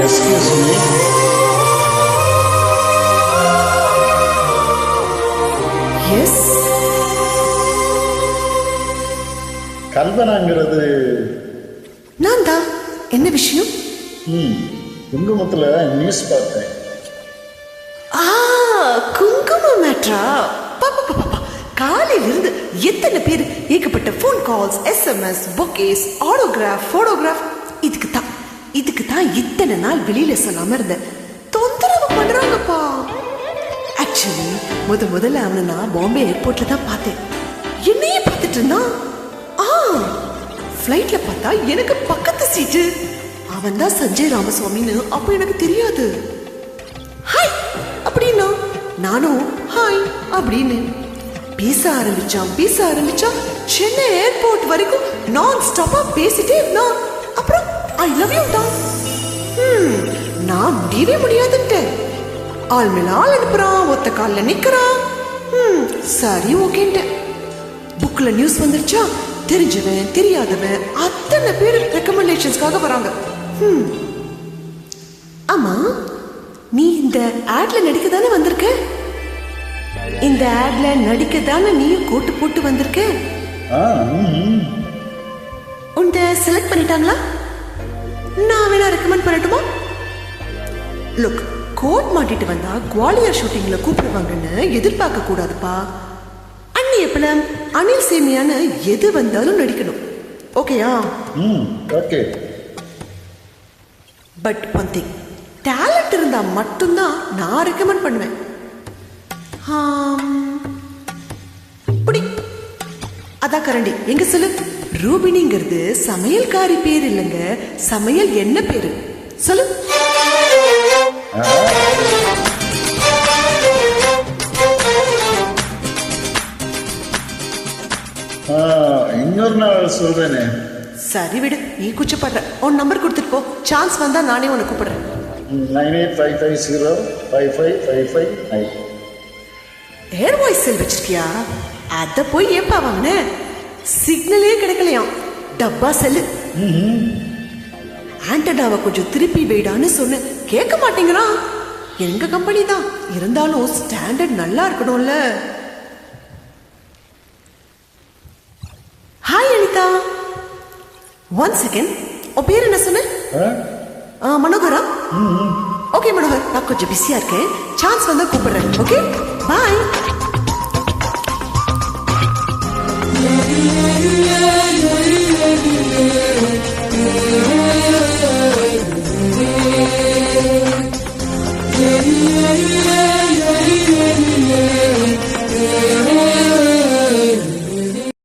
Excuse me. S. கல்பனாங்கிறது நான் தான். என்ன விஷயம்? குங்குமத்துல நியூஸ் பார்த்தேன். குங்கும மேட்ரா? காலையில இருந்து எத்தனை பேர், ஏகப்பட்ட phone calls, SMS, bouquets, autograph, photograph. இதுக்கு தான் இத்தனை நாள் வெளியில சொல்லாம இருந்தேன். தொந்தரவு பண்றாங்கப்பா. ஆக்சுவலி முதல்ல அவனை நான் பாம்பே ஏர்போர்ட்ல தான் பார்த்தேன். என்னையே பார்த்துட்டு இருந்தான். ஃப்ளைட்ல பார்த்தா எனக்கு பக்கத்து சீட்டு. அவன் தான் சஞ்சய் ராமசுவாமின்னு அப்ப எனக்கு தெரியாது. ஹாய் அப்படின்னா நானும் ஹாய் அப்படின்னு பேச ஆரம்பிச்சான். சென்னை ஏர்போர்ட் வரைக்கும் நான் ஸ்டாப்பா பேசிட்டே இருந்தான். அப்புறம் ஐ லவ் யூ தான். நான் முடியவே முடியாதுன்ட்டேன். ஆள் மேல ஆள் அனுப்புறான், ஒத்த கால்ல நிக்கிறான். சரி ஓகேன்ட்டேன். புக்ல நியூஸ் வந்துருச்சா, தெரிஞ்சவன் தெரியாதவன் அத்தனை பேர் ரெக்கமெண்டேஷன்ஸ்க்காக வராங்க. ஆமா, நீ இந்த ஆட்ல நடிக்க தானே வந்திருக்க? இந்த ஆட்ல நடிக்க தானே நீயும் கோட்டு போட்டு வந்திருக்க? உன்னை செலக்ட் பண்ணிட்டாங்களா? நான் வேணா ரெக்கமெண்ட் பண்ணட்டுமா? லுக், கோட் மாட்டிட்டு வந்தா குவாலியர் ஷூட்டிங்ல கூப்பிடுவாங்கன்னு எதிர்பார்க்க கூடாதுப்பா. அந்நியப்பலம் அனில் சேமியான எது வந்தாலும் நடிக்கணும். ஓகேயா? Okay. But one thing, talent இருந்தா மட்டும்தான் நான் ரெக்கமெண்ட் பண்ணுவேன். அதான் கரண்டி எங்க சொல்லு. ரூபினிங்கிறது சமையல்காரி பேர் இல்லைங்க, சமையல் என்ன பேரு சொல்லு. இன்னொரு நாள் சொல்றேனே. சரி விடு, நீ கூச்சப்படுற. உன் நம்பர் கொடுத்துட்டு போ. சான்ஸ் வந்தா நானே உன்னை கூப்பிடுறேன். 9855055559. ஏர் வாய்ஸ் செல் வச்சிருக்கியா? அத போய் ஏப்பா வாங்கின? சிக்னலே கிடைக்கலையாம். டப்பா செல்லு. ஆண்டனாவை கொஞ்சம் திருப்பி வைடான்னு சொன்ன, கேட்க மாட்டேங்கிறான். எங்க கம்பெனி தான் இருந்தாலும் ஸ்டாண்டர்ட் நல்லா இருக்கணும்ல. ஹாய் அனிதா. ஒன் செகண்ட், உன் பேர் என்ன சொன்ன? மனோகரா? ஓகே மனோகர், நான் கொஞ்சம் பிஸியா இருக்கேன். சான்ஸ் வந்தா கூப்பிடுறேன். Okay bye.